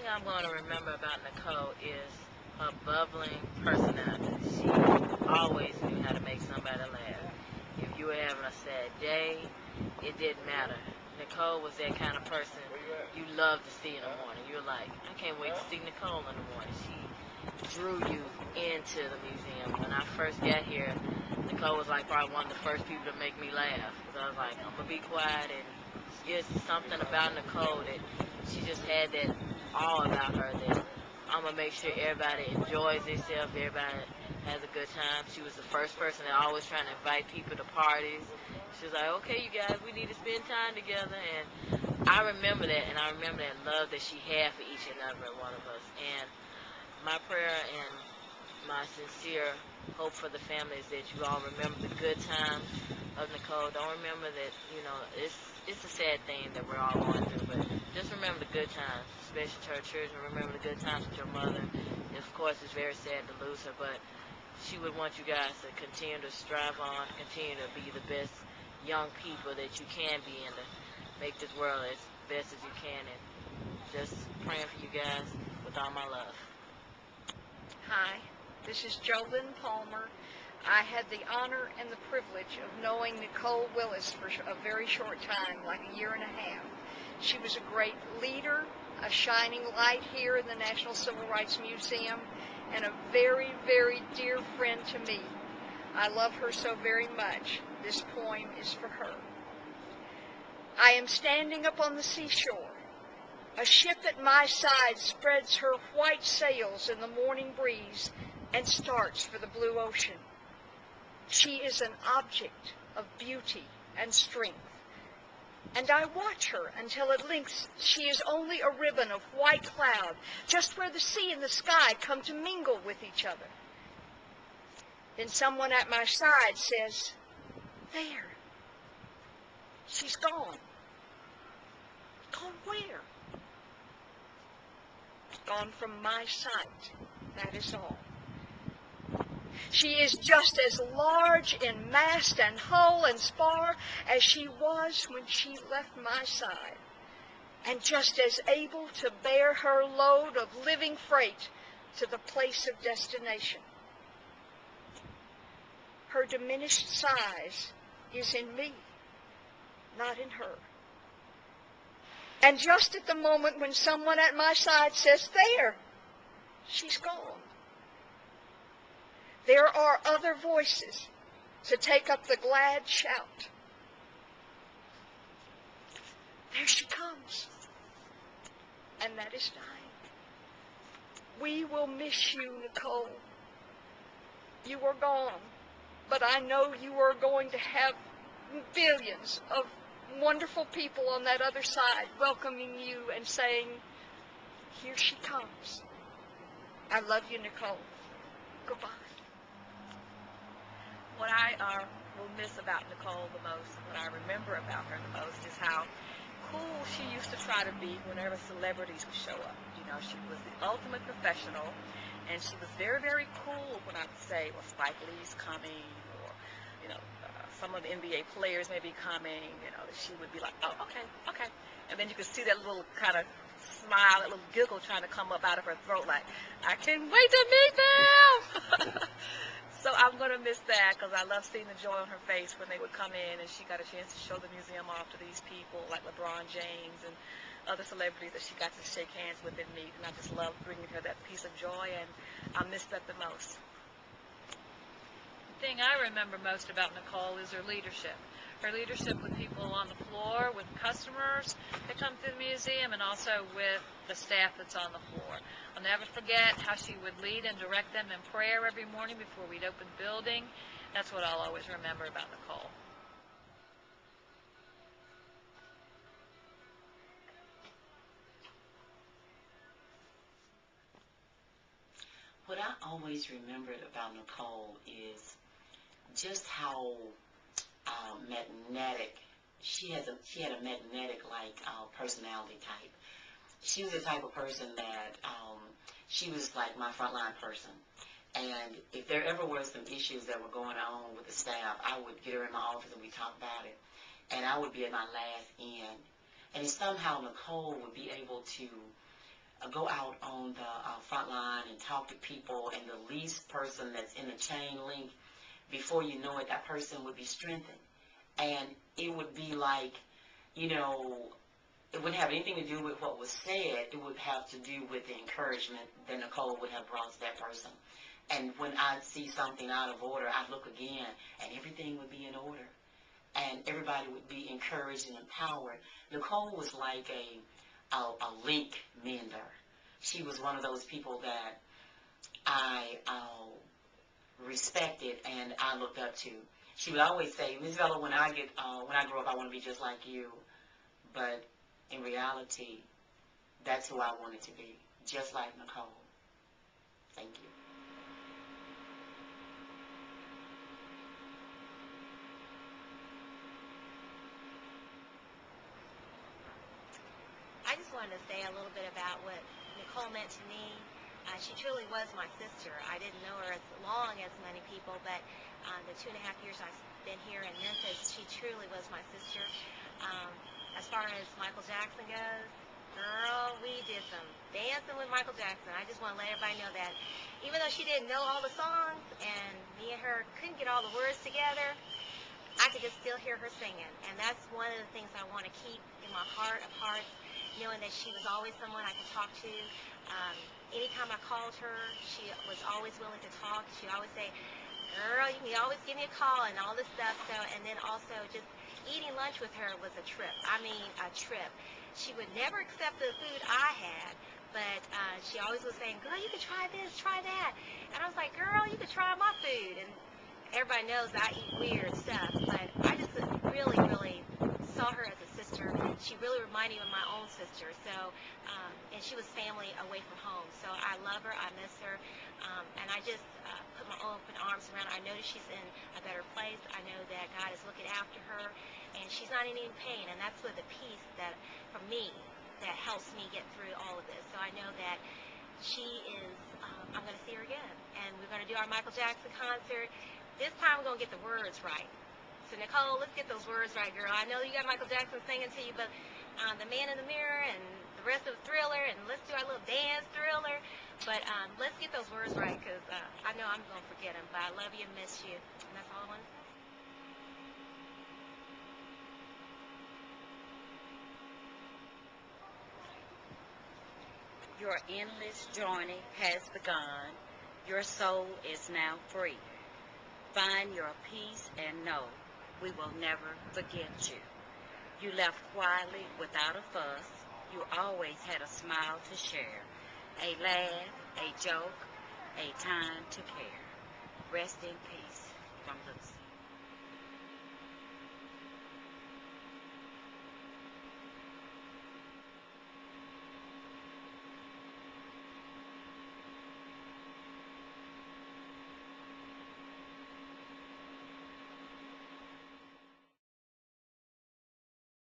I'm going to remember about Nicole is her bubbling personality. She always knew how to make somebody laugh. If you were having a sad day, it didn't matter. Nicole was that kind of person you love to see in the morning. You're like, I can't wait to see Nicole in the morning. She drew you into the museum. When I first got here, Nicole was like probably one of the first people to make me laugh. Because I was like, I'm going to be quiet. And it's something about Nicole that she just had that awe about her that I'm going to make sure everybody enjoys themselves, everybody has a good time. She was the first person that always trying to invite people to parties. She was like, okay, you guys, we need to spend time together. And I remember that, and I remember that love that she had for each and every one of us. And my prayer and my sincere hope for the family is that you all remember the good times of Nicole. Don't remember that, it's a sad thing that we're all going through, but just remember the good times, especially to her children. Remember the good times with your mother. Of course, it's very sad to lose her, but she would want you guys to continue to strive on, continue to be the best young people that you can be, and to make this world as best as you can. And just praying for you guys with all my love. Hi, this is JoLynn Palmer. I had the honor and the privilege of knowing Nicole Willis for a very short time, like a year and a half. She was a great leader, a shining light here in the National Civil Rights Museum, and a very, very dear friend to me. I love her so very much. This poem is for her. I am standing up on the seashore. A ship at my side spreads her white sails in the morning breeze and starts for the blue ocean. She is an object of beauty and strength, and I watch her until at length she is only a ribbon of white cloud, just where the sea and the sky come to mingle with each other. Then someone at my side says, there, she's gone. Gone where? Gone from my sight, that is all. She is just as large in mast and hull and spar as she was when she left my side, and just as able to bear her load of living freight to the place of destination. Her diminished size is in me, not in her. And just at the moment when someone at my side says, there, she's gone, there are other voices to take up the glad shout. There she comes. And that is time. We will miss you, Nicole. You are gone, but I know you are going to have billions of wonderful people on that other side welcoming you and saying, here she comes. I love you, Nicole. Goodbye. What I will miss about Nicole the most, what I remember about her the most, is how cool she used to try to be whenever celebrities would show up. You know, she was the ultimate professional, and she was very, very cool when I would say, well, Spike Lee's coming, or, some of the NBA players may be coming, she would be like, oh, okay, okay. And then you could see that little kind of smile, that little giggle trying to come up out of her throat, like, I can't wait to meet them. So I'm going to miss that, because I love seeing the joy on her face when they would come in and she got a chance to show the museum off to these people like LeBron James and other celebrities that she got to shake hands with and meet. And I just love bringing her that piece of joy, and I miss that the most. The thing I remember most about Nicole is her leadership. Her leadership with people on the floor, with customers that come to the museum, and also with the staff that's on the floor. I'll never forget how she would lead and direct them in prayer every morning before we'd open the building. That's what I'll always remember about Nicole. What I always remembered about Nicole is just how magnetic she had a magnetic personality type. She was the type of person that she was like my frontline person. And if there ever were some issues that were going on with the staff, I would get her in my office and we talk about it. And I would be at my last end. And somehow Nicole would be able to go out on the front line and talk to people, and the least person that's in the chain link, before you know it, that person would be strengthened. And it would be like, you know, it wouldn't have anything to do with what was said. It would have to do with the encouragement that Nicole would have brought to that person. And when I'd see something out of order, I'd look again, and everything would be in order. And everybody would be encouraged and empowered. Nicole was like a link mender. She was one of those people that I respected and I looked up to. She would always say, "Miss Vella, when I grow up, I want to be just like you." But in reality, that's who I wanted to be, just like Nicole. Thank you. I just wanted to say a little bit about what Nicole meant to me. She truly was my sister. I didn't know her as long as many people, but the 2.5 years I've been here in Memphis, she truly was my sister. As far as Michael Jackson goes, girl, we did some dancing with Michael Jackson. I just want to let everybody know that even though she didn't know all the songs and me and her couldn't get all the words together, I could just still hear her singing. And that's one of the things I want to keep in my heart of hearts, knowing that she was always someone I could talk to. Anytime I called her, she was always willing to talk. She always say, "Girl, you can always give me a call," and all this stuff. So, and then also just eating lunch with her was a trip. I mean, a trip. She would never accept the food I had, but she always was saying, "Girl, you can try this, try that." And I was like, "Girl, you can try my food." And everybody knows I eat weird stuff, but I just really, really saw her as a sister. She really reminded me of my own sister. So, and she was family away from home. So I love her. I miss her. And I just put my open arms around her. I know that she's in a better place. I know that God is looking after her, and she's not in any pain. And that's what the peace that, for me, that helps me get through all of this. So I know that she is, I'm going to see her again. And we're going to do our Michael Jackson concert. This time we're going to get the words right. So, Nicole, let's get those words right, girl. I know you got Michael Jackson singing to you, but The Man in the Mirror and the rest of the Thriller, and let's do our little dance Thriller. But let's get those words right, because I know I'm going to forget them. But I love you and miss you. And that's all I want to say. Your endless journey has begun. Your soul is now free. Find your peace and know we will never forget you. You left quietly without a fuss. You always had a smile to share, a laugh, a joke, a time to care. Rest in peace from Lucy.